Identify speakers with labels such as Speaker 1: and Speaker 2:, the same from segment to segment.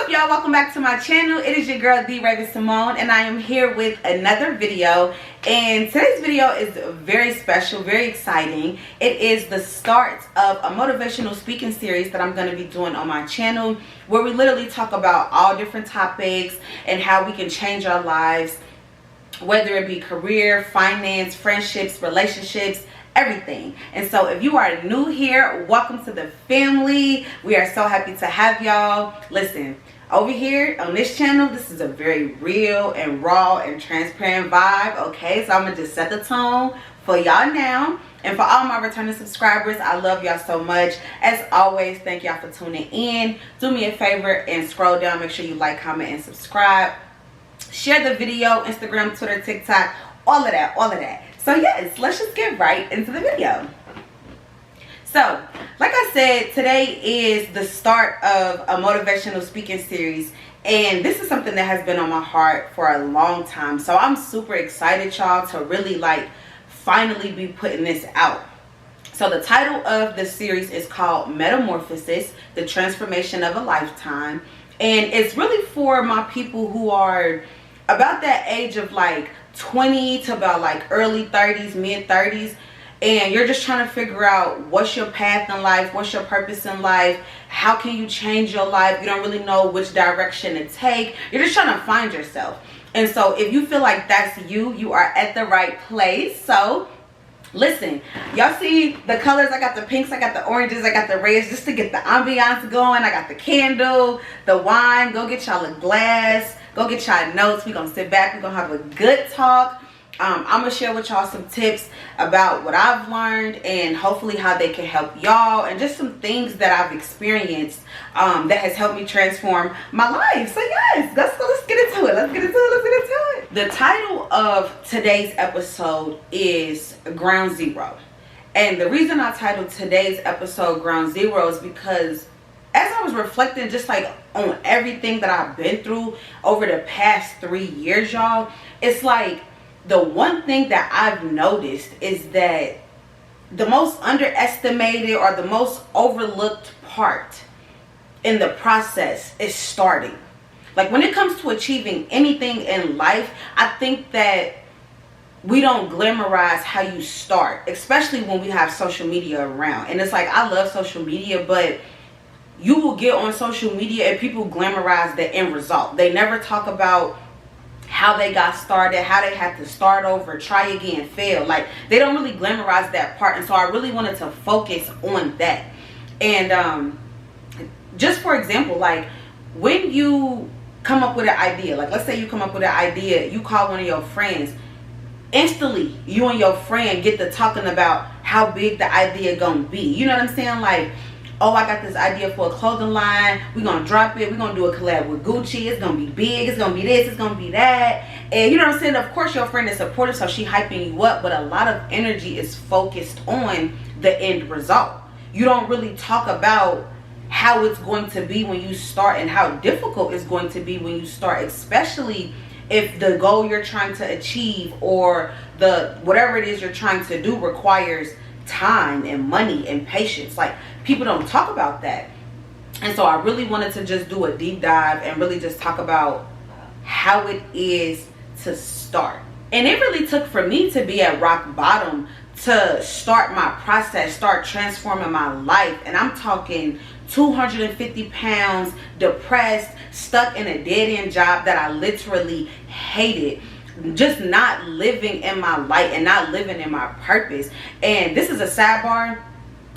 Speaker 1: up, y'all? Welcome back to my channel. It is your girl The Raven Simone, and I am here with another video. And today's video is very special, very exciting. It is the start of a motivational speaking series that I'm going to be doing on my channel, where we literally talk about all different topics and how we can change our lives, whether it be career, finance, friendships, relationships, everything. And so if you are new here, welcome to the family. We are so happy to have y'all. Listen, over here on this channel, this is a very real and raw and transparent vibe, okay? So I'm gonna just set the tone for y'all now. And for all my returning subscribers, I love y'all so much. As always, thank y'all for tuning in. Do me a favor and scroll down, make sure you like, comment, and subscribe. Share the video, Instagram, Twitter, TikTok, all of that. So yes, let's just get right into the video. So, like I said, today is the start of a motivational speaking series. And this is something that has been on my heart for a long time. So I'm super excited, y'all, to really finally be putting this out. So the title of the series is called Metamorphosis, the Transformation of a Lifetime. And it's really for my people who are about that age of 20 to about early 30s, mid 30s, and you're just trying to figure out what's your path in life, what's your purpose in life, how can you change your life. You don't really know which direction to take. You're just trying to find yourself. And so if you feel like that's you, you are at the right place. So listen, y'all see the colors? I got the pinks, I got the oranges, I got the reds, just to get the ambiance going. I got the candle, the wine. Go get y'all a glass, go get y'all notes. We're gonna sit back, we're gonna have a good talk. I'm gonna share with y'all some tips about what I've learned and hopefully how they can help y'all, and just some things that I've experienced that has helped me transform my life. So yes, let's get into it. The title of today's episode is Ground Zero. And the reason I titled today's episode Ground Zero is because as I was reflecting just on everything that I've been through over the past 3 years, y'all, it's the one thing that I've noticed is that the most underestimated or the most overlooked part in the process is starting. When it comes to achieving anything in life, I think that we don't glamorize how you start, especially when we have social media around. And it's I love social media, but you will get on social media and people glamorize the end result. They never talk about how they got started, how they had to start over, try again, fail. They don't really glamorize that part. And so I really wanted to focus on that. And just for example, when you come up with an idea, let's say you come up with an idea, you call one of your friends, instantly you and your friend get to talking about how big the idea gonna be. You know what I'm saying? Oh, I got this idea for a clothing line. We're going to drop it. We're going to do a collab with Gucci. It's going to be big. It's going to be this. It's going to be that. And you know what I'm saying? Of course, your friend is supportive, so she hyping you up. But a lot of energy is focused on the end result. You don't really talk about how it's going to be when you start and how difficult it's going to be when you start, especially if the goal you're trying to achieve or whatever it is you're trying to do requires time and money and patience. People don't talk about that. And so I really wanted to just do a deep dive and really just talk about how it is to start. And it really took for me to be at rock bottom to start my process, start transforming my life. And I'm talking 250 pounds, depressed, stuck in a dead-end job that I literally hated, just not living in my light and not living in my purpose. And this is a sidebar.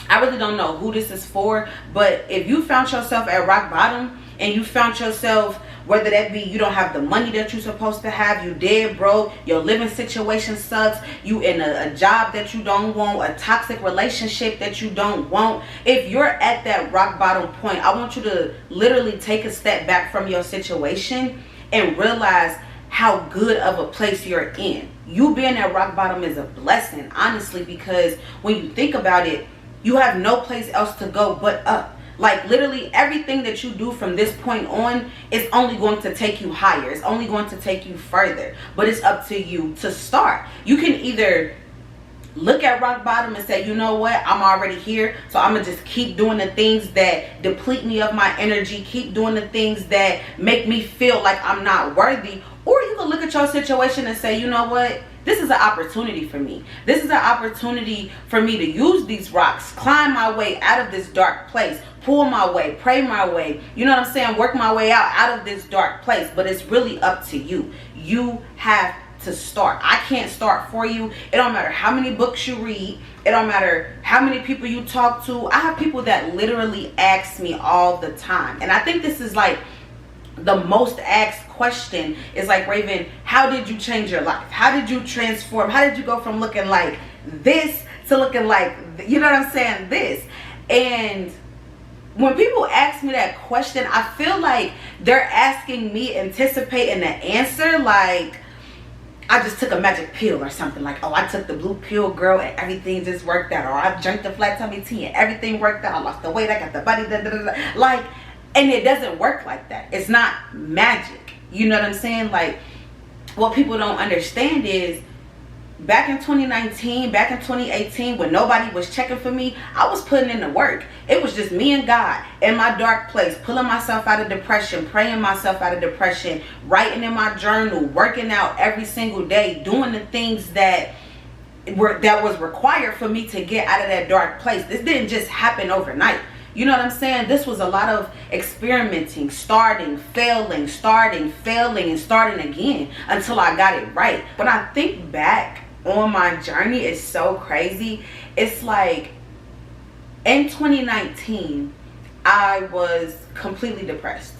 Speaker 1: I really don't know who this is for, but if you found yourself at rock bottom and you found yourself, whether that be you don't have the money that you're supposed to have, you dead broke, your living situation sucks, you in a job that you don't want, a toxic relationship that you don't want, if you're at that rock bottom point, I want you to literally take a step back from your situation and realize how good of a place you're in. You being at rock bottom is a blessing, honestly, because when you think about it, you have no place else to go but up. Literally everything that you do from this point on is only going to take you higher. It's only going to take you further. But it's up to you to start. You can either look at rock bottom and say, you know what, I'm already here, so I'm gonna just keep doing the things that deplete me of my energy, keep doing the things that make me feel like I'm not worthy. Or you can look at your situation and say, you know what, this is an opportunity for me. This is an opportunity for me to use these rocks, climb my way out of this dark place, pull my way, pray my way, you know what I'm saying, work my way out of this dark place. But it's really up to you. You have to start. I can't start for you. It don't matter how many books you read. It don't matter how many people you talk to. I have people that literally ask me all the time. And I think this is like the most asked question is like, Raven, how did you change your life? How did you transform? How did you go from looking like this to looking like, you know what I'm saying, this? And when people ask me that question, I feel like they're asking me, anticipating the answer, like I just took a magic pill or something. Like, oh, I took the blue pill, girl, and everything just worked out. Or I drank the flat tummy tea and everything worked out. I lost the weight, I got the body, like, and it doesn't work like that. It's not magic. You know what I'm saying? Like, what people don't understand is, back in 2019, back in 2018, when nobody was checking for me, I was putting in the work. It was just me and God in my dark place, pulling myself out of depression, praying myself out of depression, writing in my journal, working out every single day, doing the things that was required for me to get out of that dark place. This didn't just happen overnight. You know what I'm saying? This was a lot of experimenting, starting, failing, and starting again until I got it right. When I think back on my journey, it's so crazy. It's like in 2019, I was completely depressed.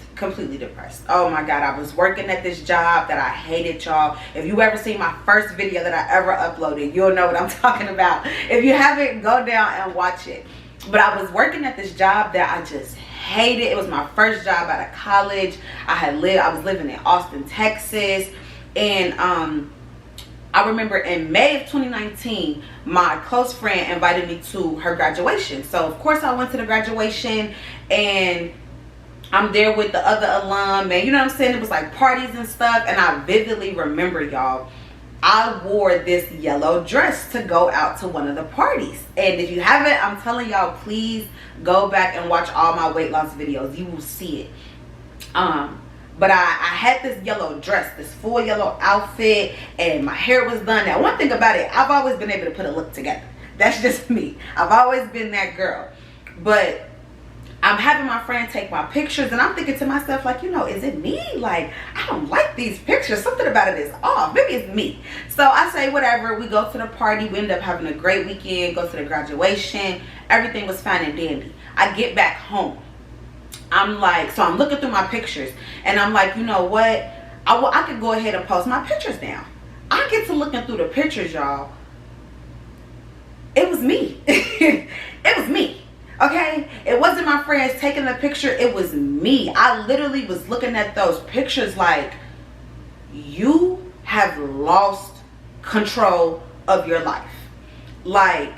Speaker 1: Oh my God, I was working at this job that I hated, y'all. If you ever seen my first video that I ever uploaded, you'll know what I'm talking about. If you haven't, go down and watch it. But I was working at this job that I just hated. It was my first job out of college. I was living in Austin, Texas. And I remember in May of 2019, my close friend invited me to her graduation. So of course I went to the graduation, and I'm there with the other alum, and you know what I'm saying? It was like parties and stuff. And I vividly remember, y'all, I wore this yellow dress to go out to one of the parties. And if you haven't, I'm telling y'all, please go back and watch all my weight loss videos. You will see it. But I had this yellow dress, this full yellow outfit, and my hair was done. Now, one thing about it, I've always been able to put a look together. That's just me. I've always been that girl. But I'm having my friend take my pictures, and I'm thinking to myself, like, you know, is it me? Like, I don't like these pictures. Something about it is off. Maybe it's me. So I say, whatever. We go to the party. We end up having a great weekend. Go to the graduation. Everything was fine and dandy. I get back home. I'm like, so I'm looking through my pictures, and I'm like, you know what? I could go ahead and post my pictures down. I get to looking through the pictures, y'all. It was me. It was me. Okay, it wasn't my friends taking the picture. It was me. I literally was looking at those pictures like, you have lost control of your life. Like,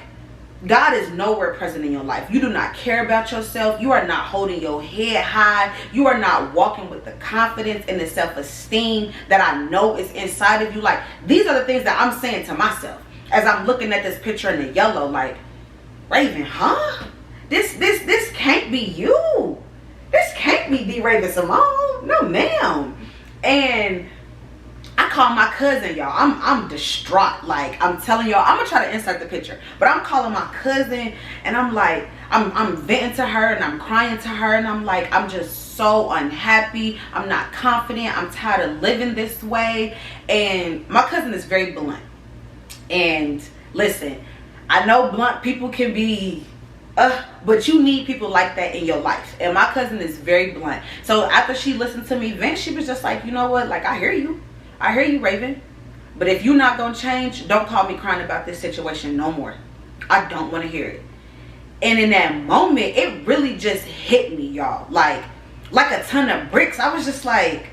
Speaker 1: God is nowhere present in your life. You do not care about yourself. You are not holding your head high. You are not walking with the confidence and the self-esteem that I know is inside of you. Like, these are the things that I'm saying to myself as I'm looking at this picture in the yellow. Like, Raven, huh? This can't be you. This can't be D. Raven Simone. No, ma'am. And I call my cousin, y'all. I'm distraught. Like, I'm telling y'all, I'm gonna try to insert the picture, but I'm calling my cousin, and I'm like, I'm venting to her, and I'm crying to her, and I'm like, I'm just so unhappy. I'm not confident. I'm tired of living this way. And my cousin is very blunt. And listen, I know blunt people can be but you need people like that in your life. And my cousin is very blunt. So after she listened to me vent, she was just like, you know what? Like, I hear you, Raven. But if you're not gonna change, don't call me crying about this situation no more. I don't want to hear it. And in that moment, it really just hit me, y'all. Like a ton of bricks. I was just like,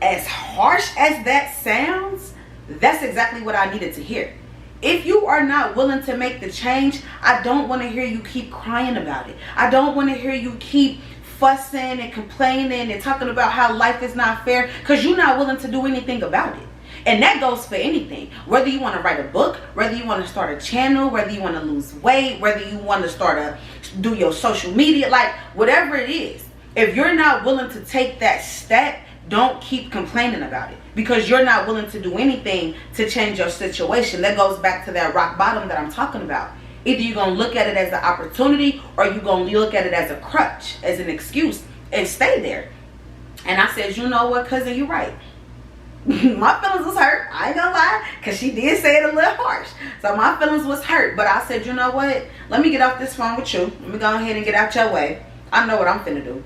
Speaker 1: as harsh as that sounds, that's exactly what I needed to hear. If you are not willing to make the change, I don't want to hear you keep crying about it. I don't want to hear you keep fussing and complaining and talking about how life is not fair, because you're not willing to do anything about it. And that goes for anything. Whether you want to write a book, whether you want to start a channel, whether you want to lose weight, whether you want to do your social media, like whatever it is. If you're not willing to take that step, don't keep complaining about it, because you're not willing to do anything to change your situation. That goes back to that rock bottom that I'm talking about. Either you're going to look at it as an opportunity, or you're going to look at it as a crutch, as an excuse, and stay there. And I said, you know what, cousin, you're right. My feelings was hurt. I ain't gonna lie, because she did say it a little harsh. So my feelings was hurt. But I said, you know what, let me get off this phone with you. Let me go ahead and get out your way. I know what I'm finna do.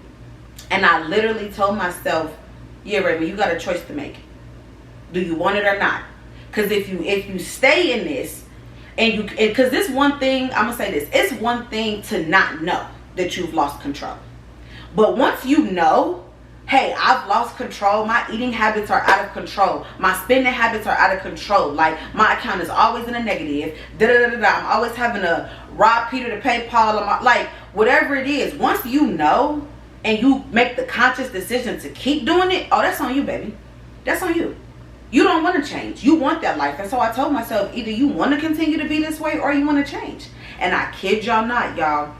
Speaker 1: And I literally told myself, yeah, Raven, you got a choice to make. Do you want it or not? Because if you stay in this, because this one thing, I'm gonna say this, it's one thing to not know that you've lost control. But once you know, hey, I've lost control, my eating habits are out of control, my spending habits are out of control, like my account is always in a negative, I'm always having to rob Peter to pay Paul, like whatever it is, once you know and you make the conscious decision to keep doing it, oh, that's on you, baby. That's on you. You don't want to change. You want that life. And so I told myself, either you want to continue to be this way or you want to change. And I kid y'all not, y'all,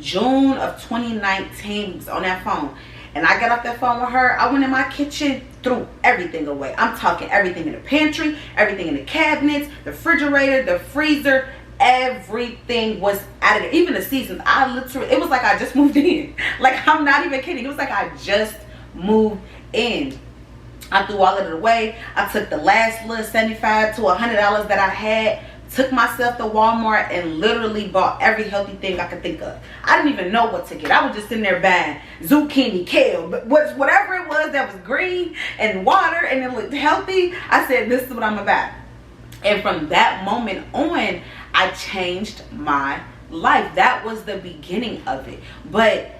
Speaker 1: June of 2019 was on that phone. And I got off that phone with her. I went in my kitchen, threw everything away. I'm talking everything in the pantry, everything in the cabinets, the refrigerator, the freezer. Everything was out of there. Even the seasons. It was like I just moved in. Like, I'm not even kidding. It was like I just moved in. I threw all of it away. I took the last little $75 to $100 that I had, took myself to Walmart and literally bought every healthy thing I could think of. I didn't even know what to get. I was just sitting there buying zucchini, kale, but whatever it was that was green and water and it looked healthy. I said, this is what I'm about. And from that moment on, I changed my life. That was the beginning of it. But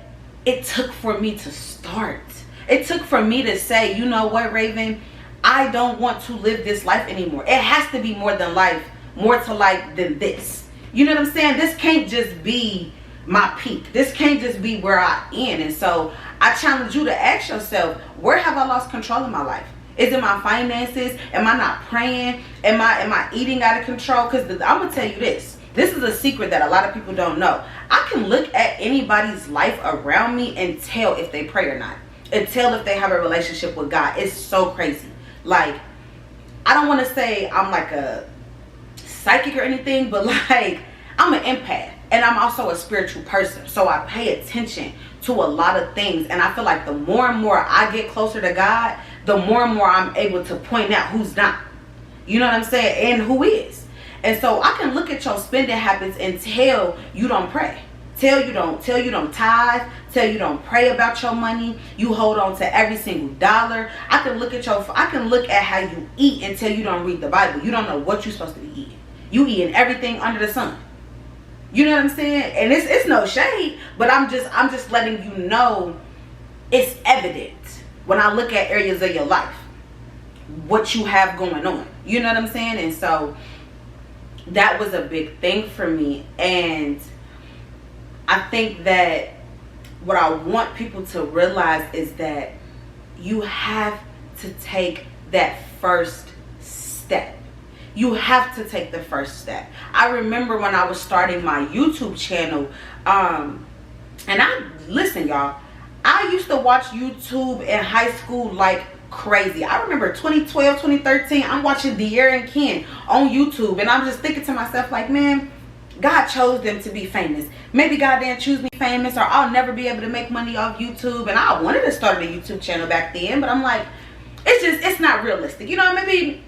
Speaker 1: it took for me to start. It took for me to say, you know what, Raven, I don't want to live this life anymore. It has to be more than life, more to life than this. You know what I'm saying? This can't just be my peak. This can't just be where I end. And so I challenge you to ask yourself, where have I lost control in my life? Is it my finances? Am I not praying? Am I eating out of control? Because I'm going to tell you this. This is a secret that a lot of people don't know. I can look at anybody's life around me and tell if they pray or not. And tell if they have a relationship with God. It's so crazy. Like, I don't want to say I'm like a psychic or anything, but like, I'm an empath. And I'm also a spiritual person. So I pay attention to a lot of things. And I feel like the more and more I get closer to God, the more and more I'm able to point out who's not. You know what I'm saying? And who is. And so I can look at your spending habits and tell you don't pray. Tell you don't tithe. Tell you don't pray about your money. You hold on to every single dollar. I can look at how you eat and tell you don't read the Bible. You don't know what you're supposed to be eating. You eating everything under the sun. You know what I'm saying? And it's no shade, but I'm just letting you know it's evident when I look at areas of your life, what you have going on. You know what I'm saying? And so that was a big thing for me. And I think that what I want people to realize is that you have to take that first step. You have to take the first step. I remember when I was starting my YouTube channel, listen, y'all, I used to watch YouTube in high school like crazy. I remember 2012, 2013, I'm watching De'Aaron Ken on YouTube, and I'm just thinking to myself like, man, God chose them to be famous. Maybe God didn't choose me famous, or I'll never be able to make money off YouTube. And I wanted to start a YouTube channel back then, but I'm like, it's not realistic. You know, maybe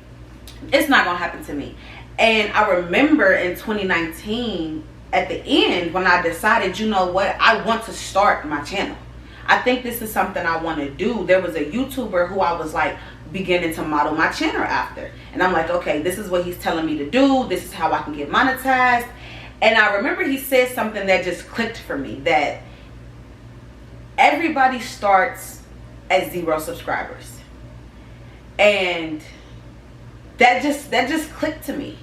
Speaker 1: it's not gonna happen to me. And I remember in 2019, at the end, when I decided, you know what, I want to start my channel. I think this is something I want to do. There was a YouTuber who I was like beginning to model my channel after. And I'm like, okay, this is what he's telling me to do. This is how I can get monetized. And I remember he said something that just clicked for me, that everybody starts at 0 subscribers. And that just clicked to me,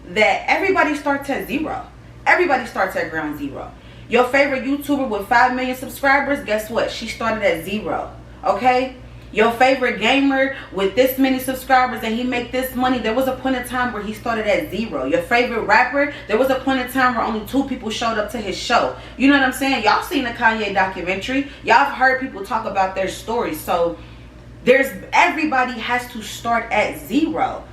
Speaker 1: that everybody starts at 0. Everybody starts at ground zero. Your favorite YouTuber with 5 million subscribers, guess what? She started at 0. Okay? Your favorite gamer with this many subscribers and he make this money, there was a point in time where he started at 0. Your favorite rapper, there was a point in time where only 2 people showed up to his show. You know what I'm saying? Y'all seen the Kanye documentary. Y'all have heard people talk about their stories. So everybody has to start at 0.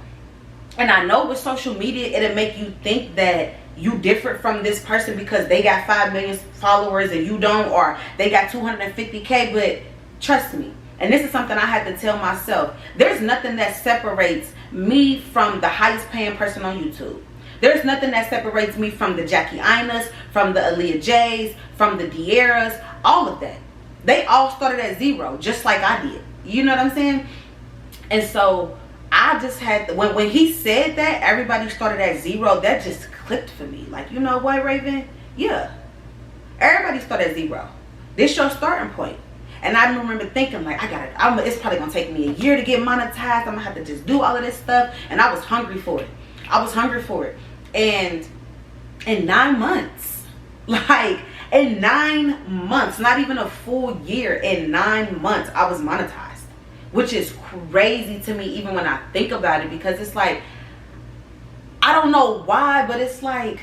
Speaker 1: And I know with social media, it'll make you think that you different from this person because they got 5 million followers and you don't, or they got 250K, but trust me, and this is something I had to tell myself, there's nothing that separates me from the highest paying person on YouTube. There's nothing that separates me from the Jackie Ainas, from the Aaliyah Jays, from the Dieras, all of that. They all started at 0, just like I did. You know what I'm saying? And so I just had, when he said that everybody started at 0, that just clicked for me. Like, you know what, Raven? Yeah. Everybody started at 0. This your starting point. And I remember thinking, like, it's probably going to take me a year to get monetized. I'm going to have to just do all of this stuff. And I was hungry for it. I was hungry for it. And in 9 months, like, in 9 months, not even a full year, in 9 months, I was monetized. Which is crazy to me, even when I think about it. Because it's like, I don't know why, but it's like,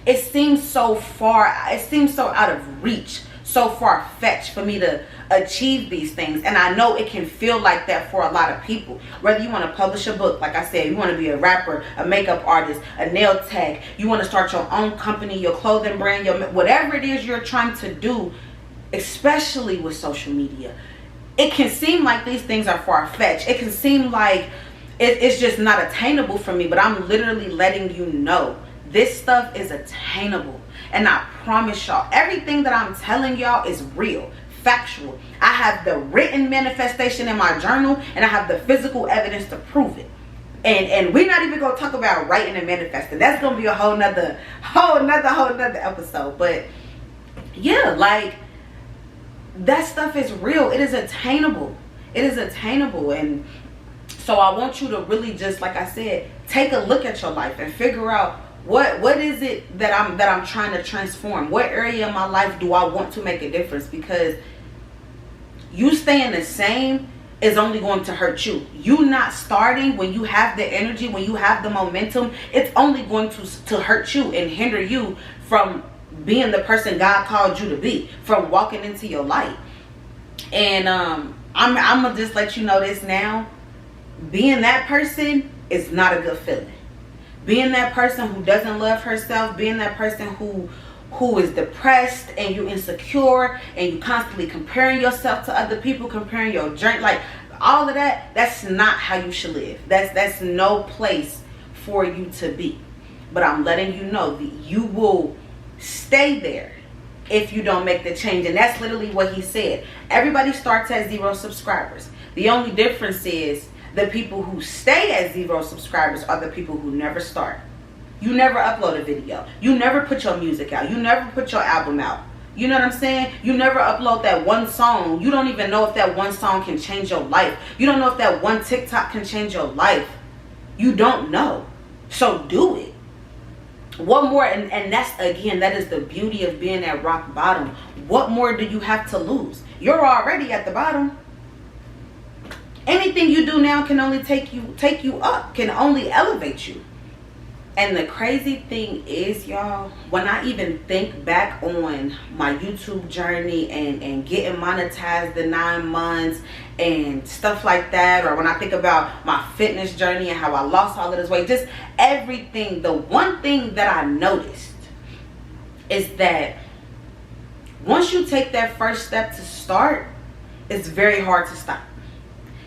Speaker 1: it seems so far, it seems so out of reach, so far-fetched for me to achieve these things. And I know it can feel like that for a lot of people. Whether you want to publish a book, like I said, you want to be a rapper, a makeup artist, a nail tech, you want to start your own company, your clothing brand, whatever it is you're trying to do, especially with social media. It can seem like these things are far-fetched. It can seem like it's just not attainable for me, but I'm literally letting you know this stuff is attainable. And I promise y'all, everything that I'm telling y'all is real, factual. I have the written manifestation in my journal, and I have the physical evidence to prove it. And we're not even gonna talk about writing and manifesting. That's gonna be a whole nother episode. But yeah, like, that stuff is real. It is attainable. It is attainable. And so I want you to really just, like I said, take a look at your life and figure out what is it that I'm trying to transform. What area of my life do I want to make a difference? Because you staying the same is only going to hurt you. You not starting when you have the energy, when you have the momentum, it's only going to hurt you and hinder you from being the person God called you to be, from walking into your light. And I'm gonna just let you know this now. Being that person is not a good feeling. Being that person who doesn't love herself, being that person who is depressed and you're insecure and you constantly comparing yourself to other people, comparing your journey, like all of that, that's not how you should live. That's no place for you to be. But I'm letting you know that you will stay there if you don't make the change. And that's literally what he said. Everybody starts at 0 subscribers. The only difference is the people who stay at 0 subscribers are the people who never start. You never upload a video. You never put your music out. You never put your album out. You know what I'm saying? You never upload that one song. You don't even know if that one song can change your life. You don't know if that one TikTok can change your life. You don't know. So do it. What more? And that's, again, that is the beauty of being at rock bottom. What more do you have to lose? You're already at the bottom. Anything you do now can only take you up, can only elevate you. And the crazy thing is, y'all, when I even think back on my YouTube journey and getting monetized the 9 months and stuff like that, or when I think about my fitness journey and how I lost all of this weight, just everything, the one thing that I noticed is that once you take that first step to start, it's very hard to stop.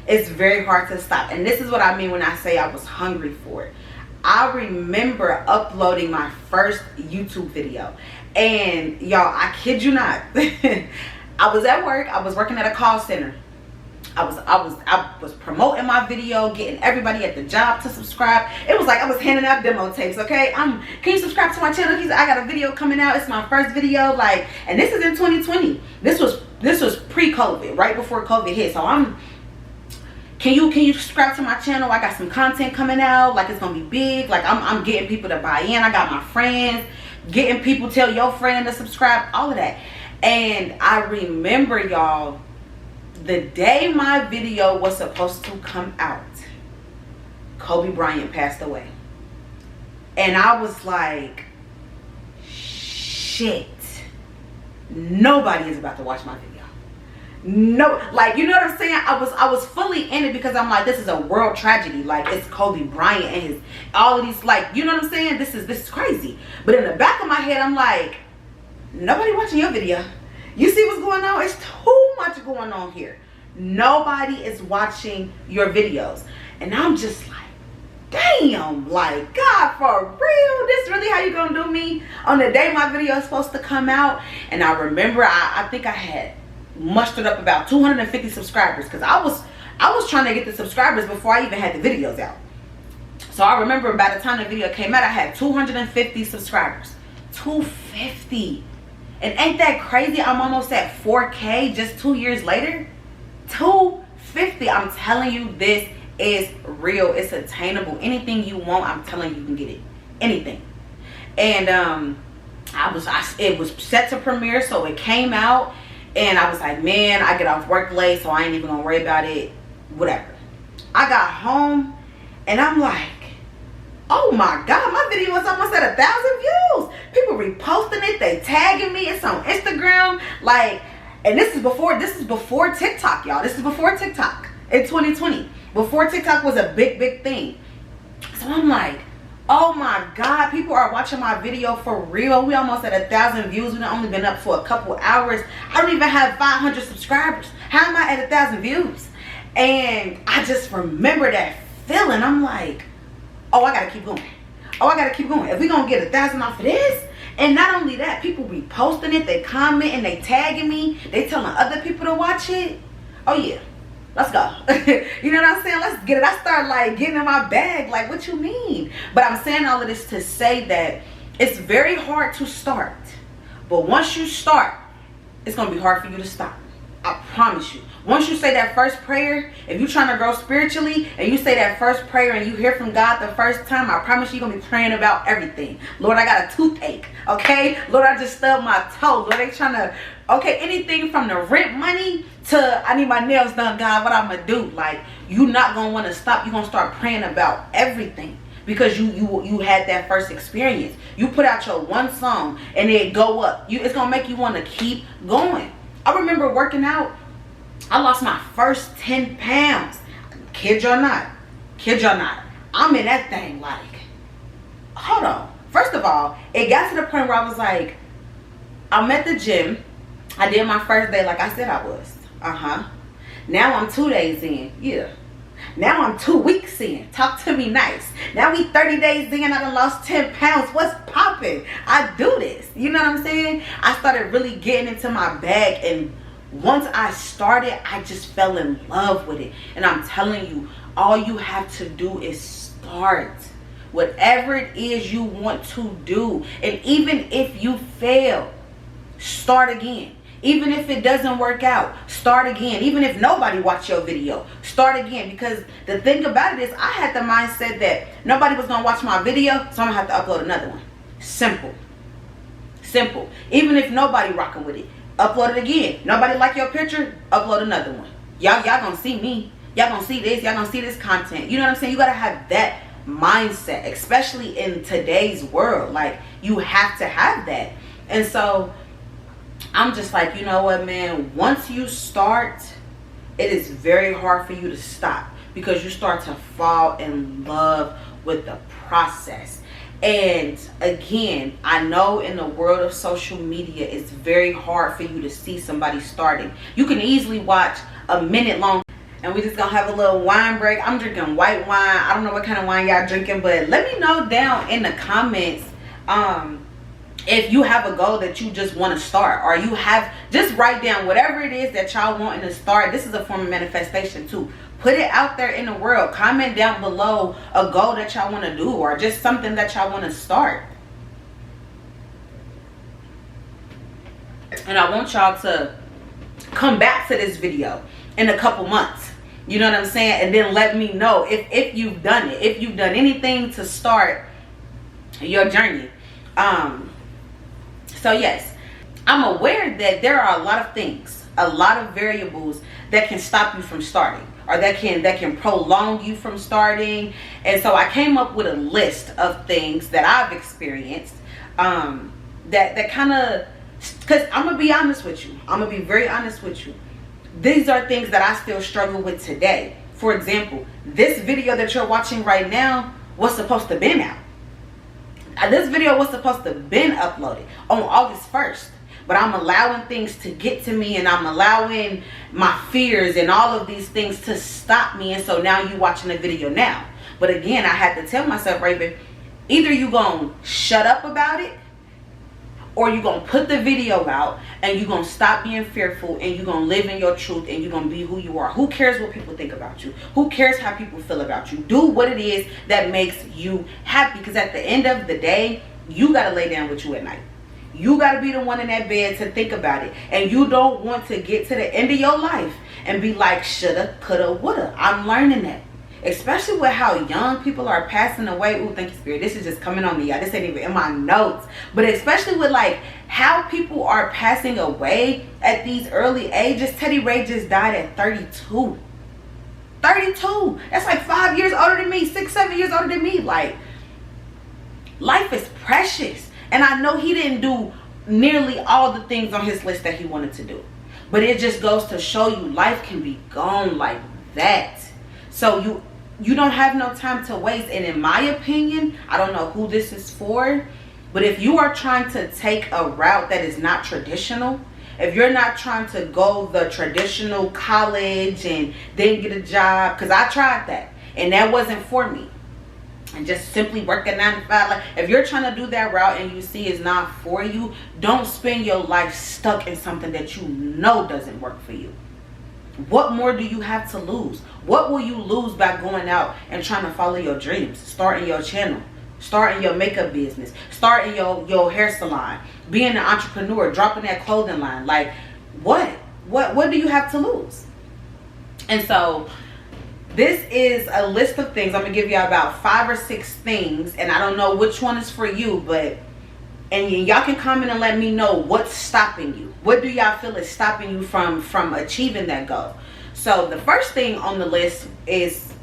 Speaker 1: It's very hard to stop. And this is what I mean when I say I was hungry for it. I remember uploading my first YouTube video. And y'all, I kid you not. I was at work. I was working at a call center. I was promoting my video, getting everybody at the job to subscribe. It was like I was handing out demo tapes, okay? Can you subscribe to my channel? I got a video coming out. It's my first video, like, and this is in 2020. This was pre-COVID, right before COVID hit. So can you subscribe to my channel? I got some content coming out, like it's gonna be big. Like I'm getting people to buy in. I got my friends, getting people, tell your friend to subscribe, all of that. And I remember, y'all, the day my video was supposed to come out, Kobe Bryant passed away. And I was like, shit, nobody is about to watch my video. No, like, you know what I'm saying? I was fully in it because I'm like, this is a world tragedy. Like, it's Kobe Bryant and his, all of these, like, you know what I'm saying? This is crazy. But in the back of my head, I'm like, nobody watching your video. You see what's going on? It's too much going on here. Nobody is watching your videos. And I'm just like, damn, like, God, for real? This really how you gonna do me on the day my video is supposed to come out? And I remember, I think I had mustered up about 250 subscribers because I was trying to get the subscribers before I even had the videos out. So I remember by the time the video came out, I had 250 subscribers. 250. And ain't that crazy? I'm almost at 4K just 2 years later. 250. I'm telling you, this is real. It's attainable. Anything you want, I'm telling you, you can get it. Anything. And it was set to premiere, so it came out. And I was like, man, I get off work late, so I ain't even gonna worry about it. Whatever. I got home and I'm like, oh my God, my video is almost at 1,000 views. People reposting it, they tagging me. It's on Instagram. Like, and this is before TikTok, y'all. This is before TikTok in 2020. Before TikTok was a big thing. So I'm like, oh my God, people are watching my video for real. We almost at 1,000 views. We've only been up for a couple hours. I don't even have 500 subscribers. How am I at 1,000 views? And I just remember that feeling. I'm like, oh, I gotta keep going. Oh, I gotta keep going. If we gonna get 1,000 off of this, and not only that, people reposting it, they comment and they tagging me, they telling other people to watch it. Oh yeah. Let's go. You know what I'm saying? Let's get it. I start like getting in my bag. Like, what you mean? But I'm saying all of this to say that it's very hard to start. But once you start, it's going to be hard for you to stop. I promise you. Once you say that first prayer, if you're trying to grow spiritually and you say that first prayer and you hear from God the first time, I promise you're going to be praying about everything. Lord, I got a toothache. Okay? Lord, I just stubbed my toe. Lord, they trying to, okay, anything from the rent money to I need my nails done, God, what I'm going to do? Like, you're not going to want to stop. You're going to start praying about everything. Because you had that first experience. You put out your one song and it go up. It's going to make you want to keep going. I remember working out. I lost my first 10 pounds. Kid y'all not. Kid y'all not. I'm in that thing like, hold on. First of all, it got to the point where I was like, I'm at the gym. I did my first day like I said I was. Now I'm 2 days in. Yeah. Now I'm 2 weeks in. Talk to me nice. Now we 30 days in. I done lost 10 pounds. What's popping? I do this. You know what I'm saying? I started really getting into my bag, and once I started, I just fell in love with it. And I'm telling you, all you have to do is start. Whatever it is you want to do. And even if you fail, start again. Even if it doesn't work out, start again. Even if nobody watched your video, start again. Because the thing about it is, I had the mindset that nobody was going to watch my video, so I'm going to have to upload another one. Simple. Simple. Even if nobody rocking with it, upload it again. Nobody like your picture, upload another one. Y'all going to see me. Y'all going to see this. Y'all going to see this content. You know what I'm saying? You got to have that mindset, especially in today's world. Like, you have to have that. And so I'm just like, you know what, man, once you start, it is very hard for you to stop, because you start to fall in love with the process. And again, I know in the world of social media, it's very hard for you to see somebody starting. You can easily watch a minute long, and we just gonna have a little wine break. I'm drinking white wine. I don't know what kind of wine y'all drinking, but let me know down in the comments if you have a goal that you just want to start, or you have, just write down whatever it is that y'all want to start. This is a form of manifestation too. Put it out there in the world. Comment down below a goal that y'all want to do, or just something that y'all want to start. And I want y'all to come back to this video in a couple months. You know what I'm saying? And then let me know if you've done it. If you've done anything to start your journey. So yes, I'm aware that there are a lot of things a lot of variables that can stop you from starting, or that can prolong you from starting. And so I came up with a list of things that I've experienced, that kind of, because I'm gonna be honest with you, I'm gonna be very honest with you, these are things that I still struggle with today. For example, this video that you're watching right now was supposed to been out. This video was supposed to been uploaded on August 1st. But I'm allowing things to get to me, and I'm allowing my fears and all of these things to stop me. And so now you watching the video now. But again, I had to tell myself, Raven, either you gonna shut up about it, or you gonna put the video out and you gonna stop being fearful, and you gonna live in your truth, and you're gonna be who you are. Who cares what people think about you? Who cares how people feel about you? Do what it is that makes you happy, because at the end of the day, you gotta lay down with you at night. You got to be the one in that bed to think about it. And you don't want to get to the end of your life and be like, shoulda, coulda, woulda. I'm learning that. Especially with how young people are passing away. Ooh, thank you, Spirit. This is just coming on me. This ain't even in my notes. But especially with like how people are passing away at these early ages. Teddy Ray just died at 32. 32. That's like 5 years older than me. 6, 7 years older than me. Like, life is precious. And I know he didn't do nearly all the things on his list that he wanted to do. But it just goes to show you life can be gone like that. So you don't have no time to waste. And in my opinion, I don't know who this is for, but if you are trying to take a route that is not traditional, if you're not trying to go the traditional college and then get a job, because I tried that and that wasn't for me. And just simply work a 9 to 5. Like, if you're trying to do that route and you see it's not for you, don't spend your life stuck in something that you know doesn't work for you. What more do you have to lose? What will you lose by going out and trying to follow your dreams? Starting your channel, starting your makeup business, starting your hair salon, being an entrepreneur, dropping that clothing line. Like, what do you have to lose? And so this is a list of things. I'm gonna give you about 5 or 6 things, and I don't know which one is for you, but and y'all can comment and let me know what's stopping you. What do y'all feel is stopping you from achieving that goal? So the first thing on the list is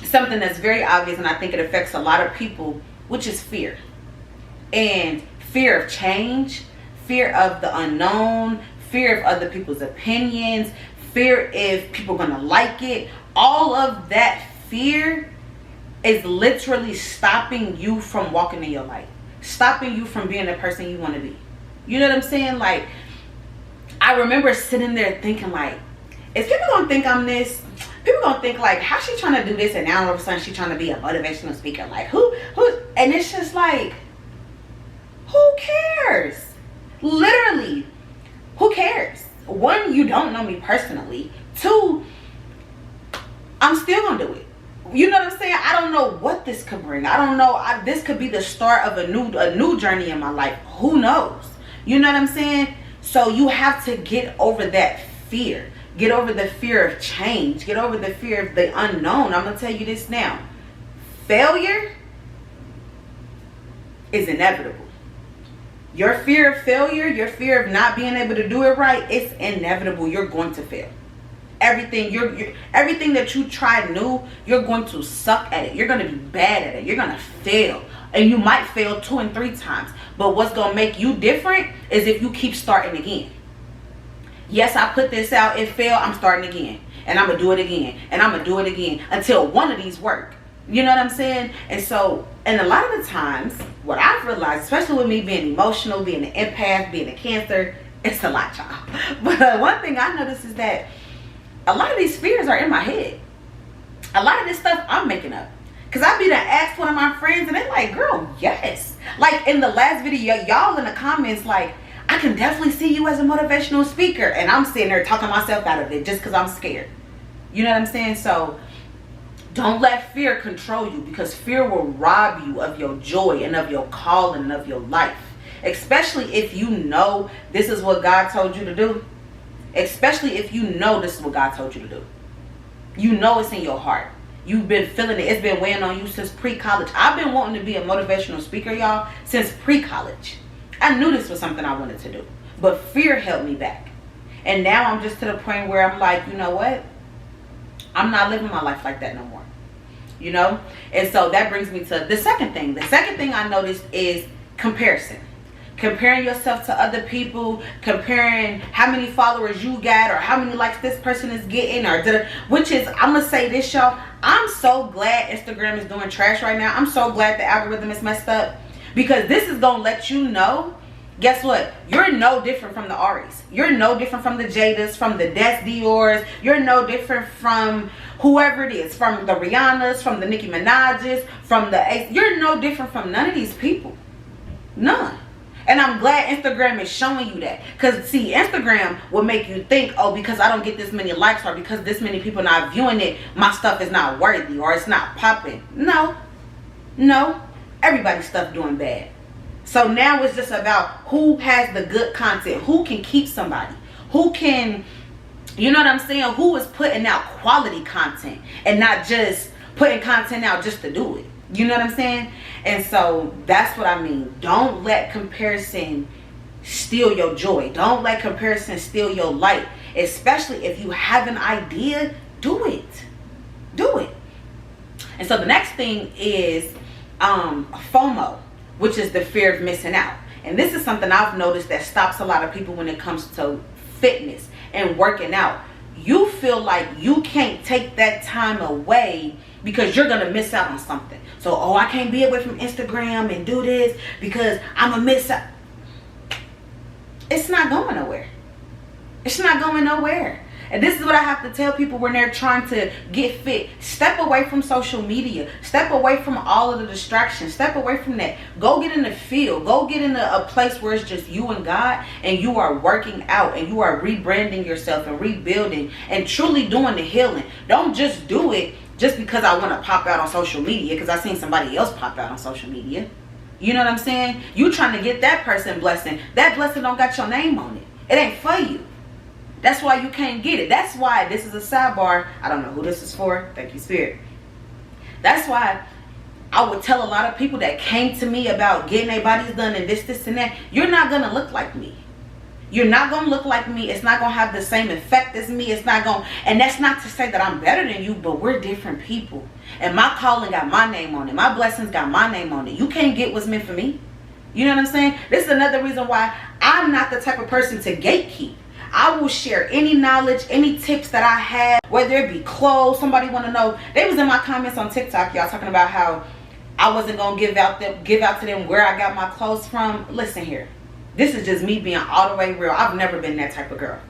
Speaker 1: something that's very obvious, and I think it affects a lot of people, which is fear. And fear of change, fear of the unknown, fear of other people's opinions, fear if people are gonna like it. All of that fear is literally stopping you from walking in your light, stopping you from being the person you want to be. You know what I'm saying? Like, I remember sitting there thinking, like, is people gonna think I'm this? People gonna think like, how's she trying to do this, and now all of a sudden she's trying to be a motivational speaker? Like, who? And it's just like, who cares? Literally, who cares? 1, you don't know me personally. 2, I'm still gonna do it. You know what I'm saying? I don't know what this could bring. I don't know. This could be the start of a new journey in my life. Who knows? You know what I'm saying? So you have to get over that fear. Get over the fear of change. Get over the fear of the unknown. I'm gonna tell you this now. Failure is inevitable. Your fear of failure, your fear of not being able to do it right, it's inevitable. You're going to fail. Everything that you try new, you're going to suck at it. You're going to be bad at it. You're going to fail. And you might fail 2 and 3 times. But what's going to make you different is if you keep starting again. Yes, I put this out. It failed. I'm starting again. And I'm going to do it again. And I'm going to do it again until one of these work. You know what I'm saying? And so, and a lot of the times, what I've realized, especially with me being emotional, being an empath, being a Cancer, it's a lot, y'all. But one thing I noticed is that a lot of these fears are in my head. A lot of this stuff I'm making up. Because I be to ask one of my friends and they're like, girl, yes. Like in the last video, y'all in the comments like, I can definitely see you as a motivational speaker. And I'm sitting there talking myself out of it just because I'm scared. You know what I'm saying? So don't let fear control you, because fear will rob you of your joy and of your calling and of your life. Especially if you know this is what God told you to do. Especially if you know this is what God told you to do. You know it's in your heart. You've been feeling it. It's been weighing on you since pre-college. I've been wanting to be a motivational speaker, y'all, since pre-college. I knew this was something I wanted to do. But fear held me back. And now I'm just to the point where I'm like, you know what? I'm not living my life like that no more. You know? And so that brings me to the second thing. The second thing I noticed is comparison. Comparing yourself to other people, comparing how many followers you got or how many likes this person is getting, which is, I'm gonna say this, y'all, I'm so glad Instagram is doing trash right now. I'm so glad the algorithm is messed up, because this is gonna let you know, guess what, you're no different from the Aries, you're no different from the Jadas, from the Des Dior's, you're no different from whoever it is, from the Rihannas, from the Nicki Minaj's, from the Ace. You're no different from none of these people. None. And I'm glad Instagram is showing you that. Because, see, Instagram will make you think, oh, because I don't get this many likes, or because this many people not viewing it, my stuff is not worthy, or it's not popping. No. No. Everybody's stuff doing bad. So now it's just about who has the good content, who can keep somebody, who can, you know what I'm saying, who is putting out quality content and not just putting content out just to do it. You know what I'm saying? And so that's what I mean. Don't let comparison steal your joy. Don't let comparison steal your light. Especially if you have an idea, do it. Do it. And so the next thing is FOMO, which is the fear of missing out. And this is something I've noticed that stops a lot of people when it comes to fitness and working out. You feel like you can't take that time away because you're going to miss out on something. So, oh, I can't be away from Instagram and do this because I'm going to miss out. It's not going nowhere. It's not going nowhere. And this is what I have to tell people when they're trying to get fit. Step away from social media. Step away from all of the distractions. Step away from that. Go get in the field. Go get in a place where it's just you and God, and you are working out and you are rebranding yourself and rebuilding and truly doing the healing. Don't just do it just because I want to pop out on social media because I seen somebody else pop out on social media. You know what I'm saying? You trying to get that person blessing. That blessing don't got your name on it. It ain't for you. That's why you can't get it. That's why this is a sidebar. I don't know who this is for. Thank you, Spirit. That's why I would tell a lot of people that came to me about getting their bodies done and this, and that. You're not going to look like me. You're not going to look like me. It's not going to have the same effect as me. It's not going, and that's not to say that I'm better than you, but we're different people. And my calling got my name on it. My blessings got my name on it. You can't get what's meant for me. You know what I'm saying? This is another reason why I'm not the type of person to gatekeep. I will share any knowledge, any tips that I have, whether it be clothes. Somebody want to know. They was in my comments on TikTok, y'all, talking about how I wasn't going to give out to them where I got my clothes from. Listen here. This is just me being all the way real. I've never been that type of girl.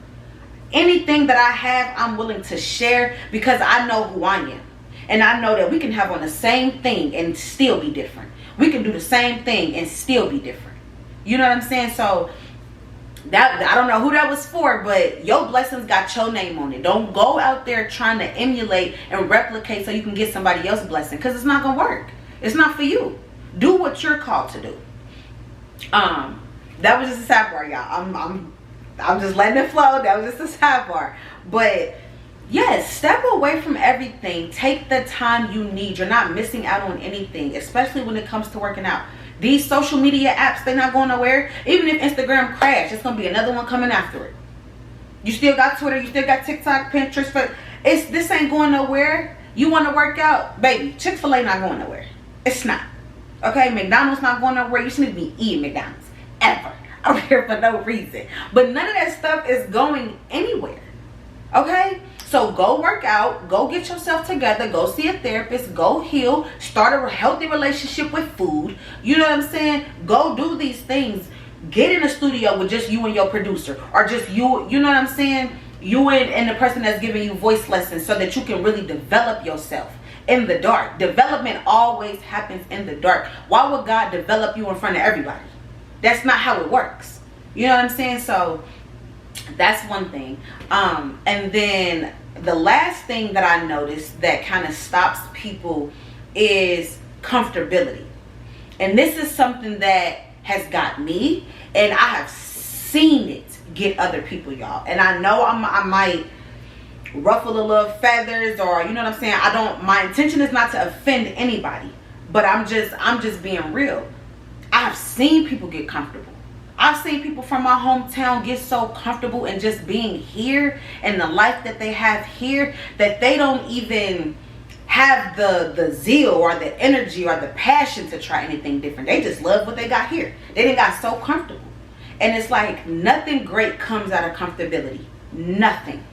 Speaker 1: Anything that I have, I'm willing to share because I know who I am. And I know that we can have on the same thing and still be different. We can do the same thing and still be different. You know what I'm saying? So that, I don't know who that was for, but your blessings got your name on it. Don't go out there trying to emulate and replicate so you can get somebody else's blessing, because it's not gonna work. It's not for you. Do what you're called to do. That was just a sidebar, y'all. I'm just letting it flow. That was just a sidebar. But yes, step away from everything. Take the time you need. You're not missing out on anything, especially when it comes to working out. These social media apps, they're not going nowhere. Even if Instagram crashes, it's going to be another one coming after it. You still got Twitter, you still got TikTok, Pinterest, but this ain't going nowhere. You want to work out? Baby, Chick-fil-A not going nowhere. It's not. Okay, McDonald's not going nowhere. You shouldn't be eating McDonald's ever. I'm here for no reason. But none of that stuff is going anywhere. Okay? So go work out, go get yourself together, go see a therapist, go heal, start a healthy relationship with food. You know what I'm saying? Go do these things. Get in a studio with just you and your producer, or just you know what I'm saying? You and the person that's giving you voice lessons, so that you can really develop yourself in the dark. Development always happens in the dark. Why would God develop you in front of everybody? That's not how it works. You know what I'm saying? So that's one thing. And then the last thing that I noticed that kind of stops people is comfortability. And this is something that has got me, and I have seen it get other people, y'all. And I know I might ruffle a little feathers, or you know what I'm saying, my intention is not to offend anybody, but I'm just being real. I've seen people get comfortable. I've seen people from my hometown get so comfortable in just being here and the life that they have here that they don't even have the zeal or the energy or the passion to try anything different. They just love what they got here. They done got so comfortable. And it's like nothing great comes out of comfortability. Nothing.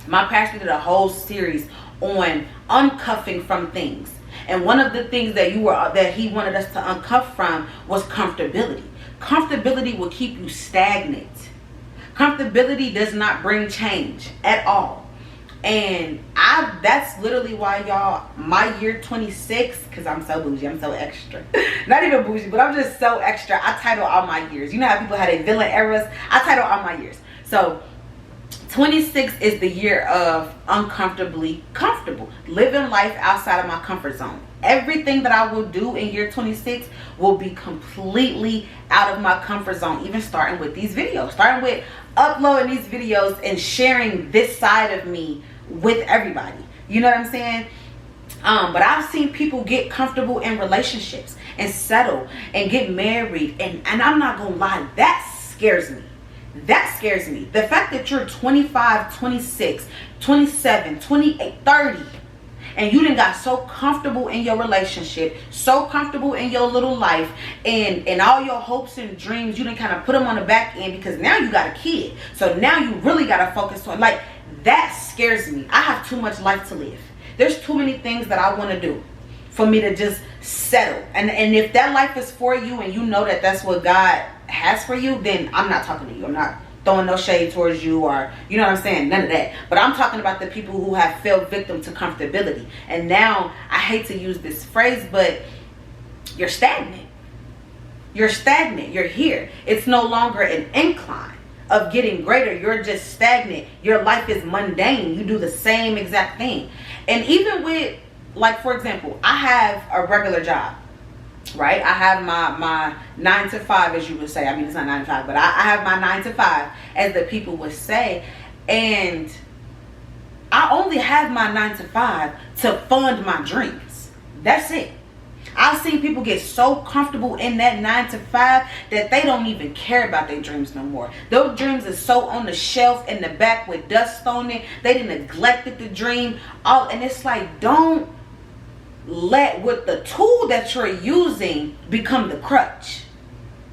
Speaker 1: My pastor did a whole series on uncuffing from things. And one of the things that he wanted us to uncuff from was comfortability. Comfortability will keep you stagnant. Comfortability does not bring change at all. And that's literally why, y'all, my year 26, because I'm so bougie, I'm so extra. Not even bougie, but I'm just so extra. I title all my years. You know how people had a villain eras? I title all my years. So 26 is the year of uncomfortably comfortable. Living life outside of my comfort zone. Everything that I will do in year 26 will be completely out of my comfort zone. Even starting with these videos. Starting with uploading these videos and sharing this side of me with everybody. You know what I'm saying? But I've seen people get comfortable in relationships and settle and get married. And I'm not going to lie, that scares me. That scares me. The fact that you're 25, 26, 27, 28, 30, and you done got so comfortable in your relationship, so comfortable in your little life, and all your hopes and dreams, you done kind of put them on the back end because now you got a kid. So now you really got to focus on, like, that scares me. I have too much life to live. There's too many things that I want to do for me to just settle. And if that life is for you and you know that that's what God has for you, then I'm not talking to you. I'm not throwing no shade towards you, or, you know what I'm saying, none of that. But I'm talking about the people who have fell victim to comfortability. And now, I hate to use this phrase, but you're stagnant. You're stagnant. You're here. It's no longer an incline of getting greater. You're just stagnant. Your life is mundane. You do the same exact thing. And even with, like, for example, I have a regular job, right? I have my 9 to 5, as you would say. I mean, it's not 9 to 5, but I have my 9 to 5, as the people would say. And I only have my 9 to 5 to fund my dreams. That's it. I've seen people get so comfortable in that 9 to 5 that they don't even care about their dreams no more. Those dreams are so on the shelf in the back with dust on it. They done neglected the dream. And it's like, don't let what the tool that you're using become the crutch.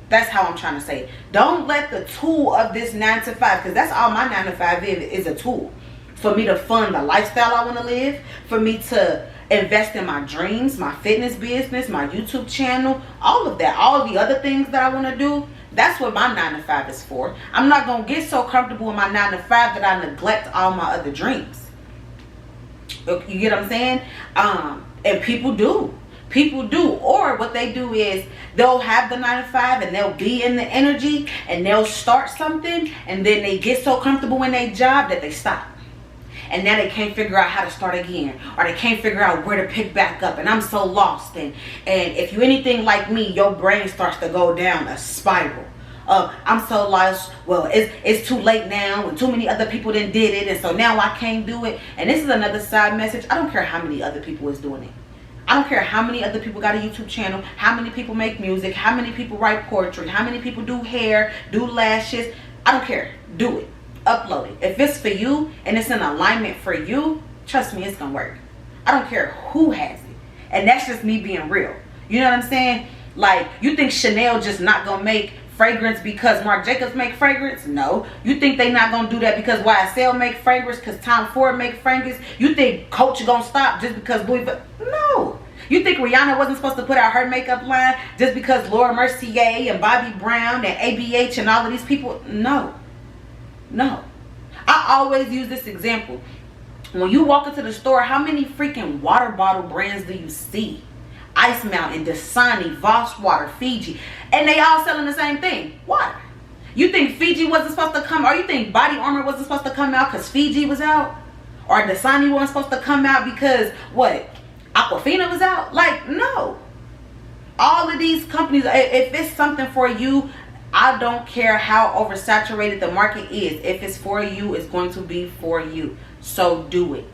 Speaker 1: That's how I'm trying to say it. Don't let the tool of this 9 to 5, because that's all my 9 to 5 is a tool for me to fund the lifestyle I want to live, for me to invest in my dreams, my fitness business, my YouTube channel, all of that, all the other things that I want to do. That's what my 9 to 5 is for. I'm not going to get so comfortable in my 9 to 5 that I neglect all my other dreams. You get what I'm saying? And people do. People do. Or what they do is they'll have the 9 to 5 and they'll be in the energy and they'll start something, and then they get so comfortable in their job that they stop. And now they can't figure out how to start again, or they can't figure out where to pick back up. And I'm so lost. And if you're anything like me, your brain starts to go down a spiral. I'm so lost. Well, it's too late now, and too many other people done did it, and so now I can't do it. And this is another side message. I don't care how many other people is doing it. I don't care how many other people got a YouTube channel, how many people make music, how many people write poetry, how many people do hair, do lashes. I don't care. Do it. Upload it. If it's for you and it's in alignment for you, trust me, it's gonna work. I don't care who has it. And that's just me being real. You know what I'm saying? Like, you think Chanel just not gonna make fragrance because Marc Jacobs make fragrance? No. You think they not gonna do that because YSL make fragrance, because Tom Ford make fragrance? You think Coach gonna stop just because Louis Vuitton? No. You think Rihanna wasn't supposed to put out her makeup line just because Laura Mercier and Bobby Brown and ABH and all of these people? No. No. I always use this example. When you walk into the store, how many freaking water bottle brands do you see? Ice Mountain, Dasani, Voss Water, Fiji. And they all selling the same thing. Water. You think Fiji wasn't supposed to come, or you think Body Armor wasn't supposed to come out because Fiji was out? Or Dasani wasn't supposed to come out because, what, Aquafina was out? Like, no. All of these companies, if it's something for you, I don't care how oversaturated the market is. If it's for you, it's going to be for you. So do it.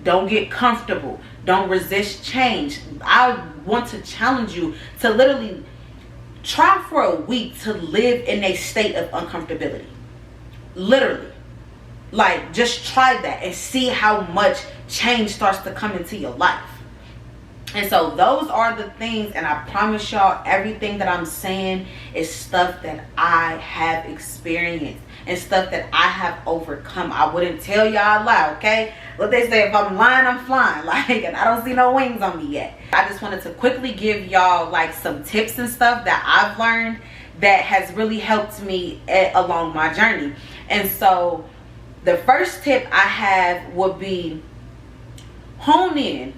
Speaker 1: Don't get comfortable. Don't resist change. I want to challenge you to literally try for a week to live in a state of uncomfortability. Literally. Like, just try that and see how much change starts to come into your life. And so those are the things, and I promise y'all, everything that I'm saying is stuff that I have experienced and stuff that I have overcome. I wouldn't tell y'all lie, okay? What they say, if I'm lying, I'm flying. Like, and I don't see no wings on me yet. I just wanted to quickly give y'all like some tips and stuff that I've learned that has really helped me along my journey. And so the first tip I have would be hone in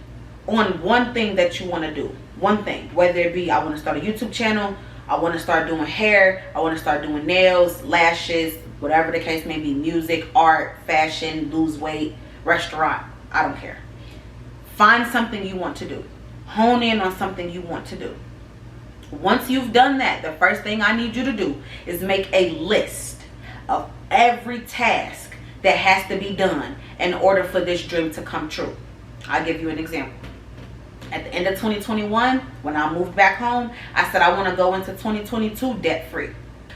Speaker 1: on one thing that you want to do. One thing, whether it be I want to start a YouTube channel, I want to start doing hair, I want to start doing nails, lashes, whatever the case may be, music, art, fashion, lose weight, restaurant, I don't care. Find something you want to do. Hone in on something you want to do. Once you've done that, the first thing I need you to do is make a list of every task that has to be done in order for this dream to come true. I'll give you an example. At the end of 2021, when I moved back home, I said I want to go into 2022 debt free.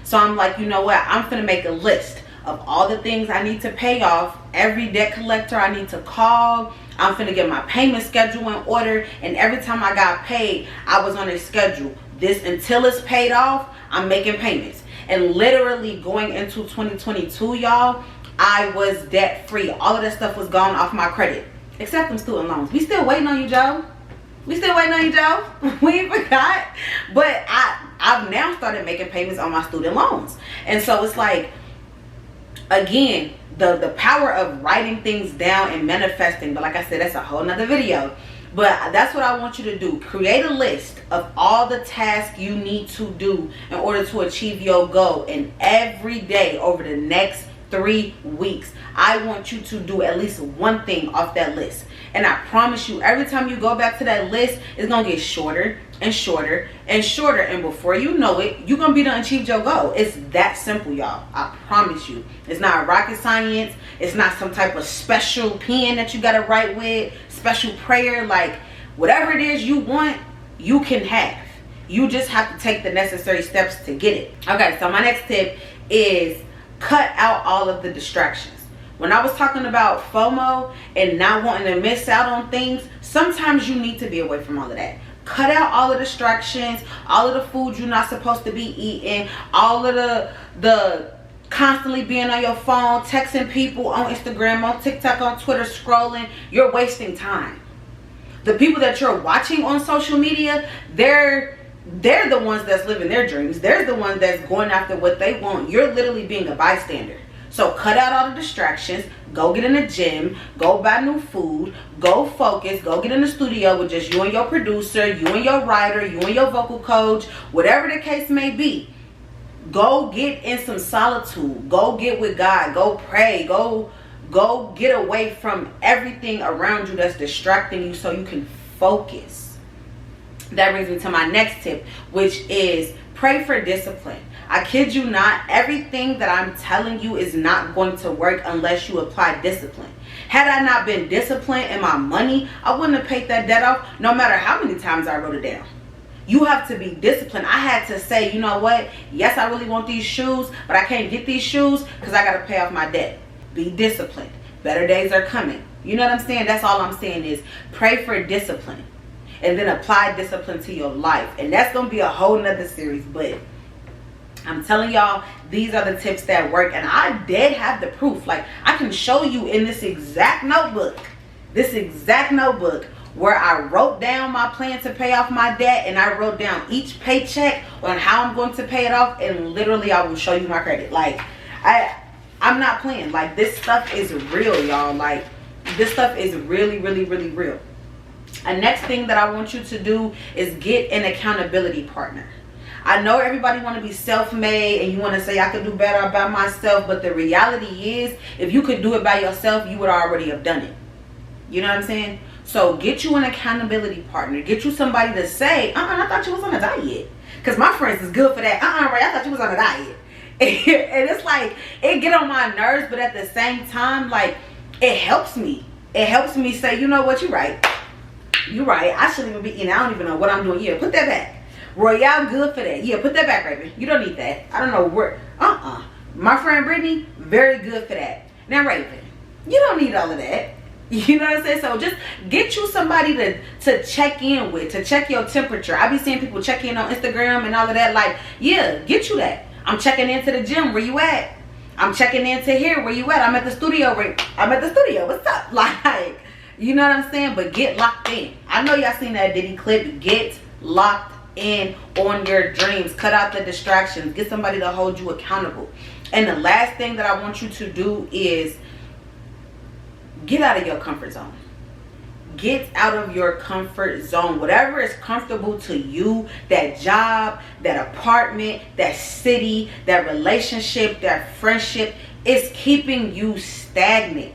Speaker 1: So I'm like, you know what? I'm finna make a list of all the things I need to pay off, every debt collector I need to call. I'm finna get my payment schedule in order, and every time I got paid, I was on a schedule. This, until it's paid off, I'm making payments. And literally going into 2022, y'all, I was debt free. All of that stuff was gone off my credit, except them student loans. We still waiting on you, Joe. We still waiting on you, Joe. We ain't forgot. But I've now started making payments on my student loans. And so it's like, again, the power of writing things down and manifesting. But like I said, that's a whole nother video. But that's what I want you to do. Create a list of all the tasks you need to do in order to achieve your goal. And every day over the next 3 weeks, I want you to do at least one thing off that list. And I promise you, every time you go back to that list, it's going to get shorter and shorter and shorter. And before you know it, you're going to be done achieved your goal. It's that simple, y'all. I promise you. It's not rocket science. It's not some type of special pen that you got to write with, special prayer. Like, whatever it is you want, you can have. You just have to take the necessary steps to get it. Okay, so my next tip is cut out all of the distractions. When I was talking about FOMO and not wanting to miss out on things, sometimes you need to be away from all of that. Cut out all the distractions, all of the food you're not supposed to be eating, all of the constantly being on your phone, texting people on Instagram, on TikTok, on Twitter, scrolling. You're wasting time. The people that you're watching on social media, they're the ones that's living their dreams. They're the ones that's going after what they want. You're literally being a bystander. So cut out all the distractions. Go get in the gym. Go buy new food. Go focus. Go get in the studio with just you and your producer, you and your writer, you and your vocal coach, whatever the case may be. Go get in some solitude. Go get with God. Go pray. Go get away from everything around you that's distracting you so you can focus. That brings me to my next tip, which is pray for discipline. I kid you not, everything that I'm telling you is not going to work unless you apply discipline. Had I not been disciplined in my money, I wouldn't have paid that debt off no matter how many times I wrote it down. You have to be disciplined. I had to say, you know what? Yes, I really want these shoes, but I can't get these shoes because I got to pay off my debt. Be disciplined. Better days are coming. You know what I'm saying? That's all I'm saying is pray for discipline. And then apply discipline to your life. And that's going to be a whole nother series. But I'm telling y'all, these are the tips that work. And I did have the proof. Like, I can show you in this exact notebook. Where I wrote down my plan to pay off my debt. And I wrote down each paycheck on how I'm going to pay it off. And literally, I will show you my credit. Like, I'm not playing. Like, this stuff is real, y'all. Like, this stuff is really, really, really real. A next thing that I want you to do is get an accountability partner. I know everybody want to be self-made and you want to say I can do better by myself, but the reality is if you could do it by yourself, you would already have done it. You know what I'm saying? So get you an accountability partner. Get you somebody to say, I thought you was on a diet. Because my friends is good for that. Ray, I thought you was on a diet. And it's like, it get on my nerves, but at the same time, like, it helps me. It helps me say, you know what, you're right. You're right. I shouldn't even be eating. I don't even know what I'm doing. Yeah, put that back. Royale good for that. Yeah, put that back, Raven. You don't need that. I don't know where. My friend Brittany, very good for that. Now, Raven, you don't need all of that. You know what I'm saying? So just get you somebody to check in with, to check your temperature. I be seeing people check in on Instagram and all of that. Like, yeah, get you that. I'm checking into the gym. Where you at? I'm checking into here. Where you at? I'm at the studio. I'm at the studio. What's up? Like, you know what I'm saying? But get locked in. I know y'all seen that Diddy clip. Get locked in on your dreams. Cut out the distractions. Get somebody to hold you accountable. And the last thing that I want you to do is get out of your comfort zone. Get out of your comfort zone. Whatever is comfortable to you, that job, that apartment, that city, that relationship, that friendship, is keeping you stagnant.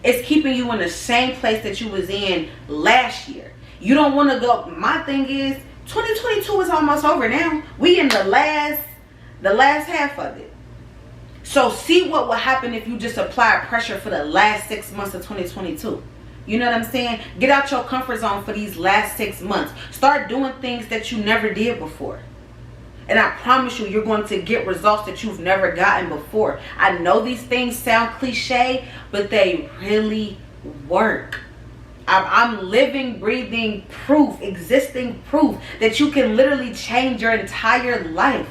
Speaker 1: It's keeping you in the same place that you was in last year. You don't want to go. My thing is, 2022 is almost over now. We in the last half of it. So see what will happen if you just apply pressure for the last 6 months of 2022. You know what I'm saying? Get out your comfort zone for these last 6 months. Start doing things that you never did before. And I promise you, you're going to get results that you've never gotten before. I know these things sound cliche, but they really work. I'm living, breathing proof, existing proof that you can literally change your entire life.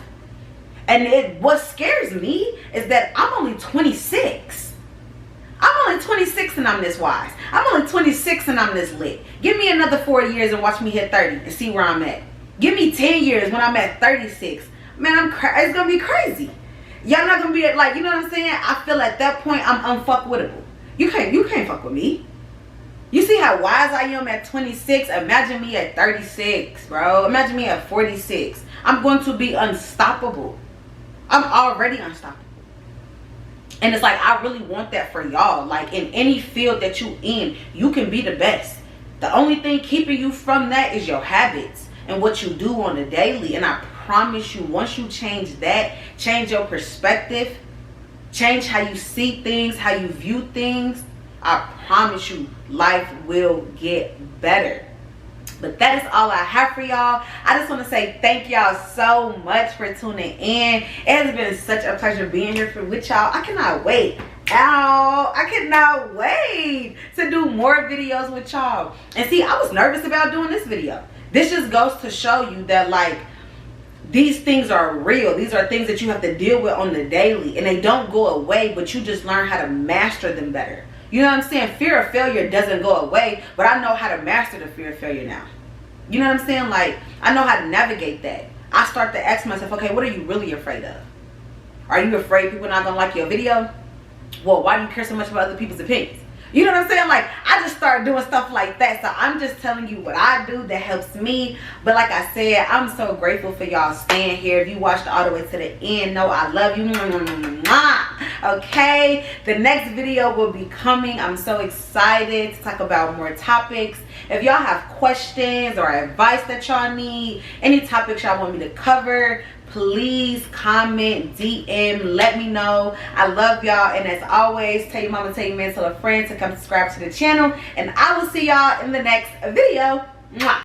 Speaker 1: And what scares me is that I'm only 26. I'm only 26 and I'm this wise. I'm only 26 and I'm this lit. Give me another 4 years and watch me hit 30 and see where I'm at. Give me 10 years when I'm at 36. Man, it's going to be crazy. Y'all not going to be like, you know what I'm saying? I feel at that point I'm unfuckwittable. You can't fuck with me. You see how wise I am at 26? Imagine me at 36, bro. Imagine me at 46. I'm going to be unstoppable. I'm already unstoppable. And it's like, I really want that for y'all. Like, in any field that you in, you can be the best. The only thing keeping you from that is your habits and what you do on a daily. And I promise you, once you change that, change your perspective, change how you see things, how you view things, I promise you, life will get better. But that is all I have for y'all. I just want to say thank y'all so much for tuning in. It has been such a pleasure being here with y'all. I cannot wait. I cannot wait to do more videos with y'all. And see, I was nervous about doing this video. This just goes to show you that, like, these things are real. These are things that you have to deal with on the daily. And they don't go away, but you just learn how to master them better. You know what I'm saying? Fear of failure doesn't go away, but I know how to master the fear of failure now. You know what I'm saying? Like, I know how to navigate that. I start to ask myself, okay, what are you really afraid of? Are you afraid people not going to like your video? Well, why do you care so much about other people's opinions? You know what I'm saying? Like, I just started doing stuff like that. So I'm just telling you what I do that helps me. But like I said, I'm so grateful for y'all staying here. If you watched all the way to the end, know I love you. Okay, the next video will be coming. I'm so excited to talk about more topics. If y'all have questions or advice that y'all need, any topics y'all want me to cover, please comment, DM, let me know. I love y'all, and as always, tell your mama, tell your man, tell a friend to come subscribe to the channel, and I will see y'all in the next video. Mwah.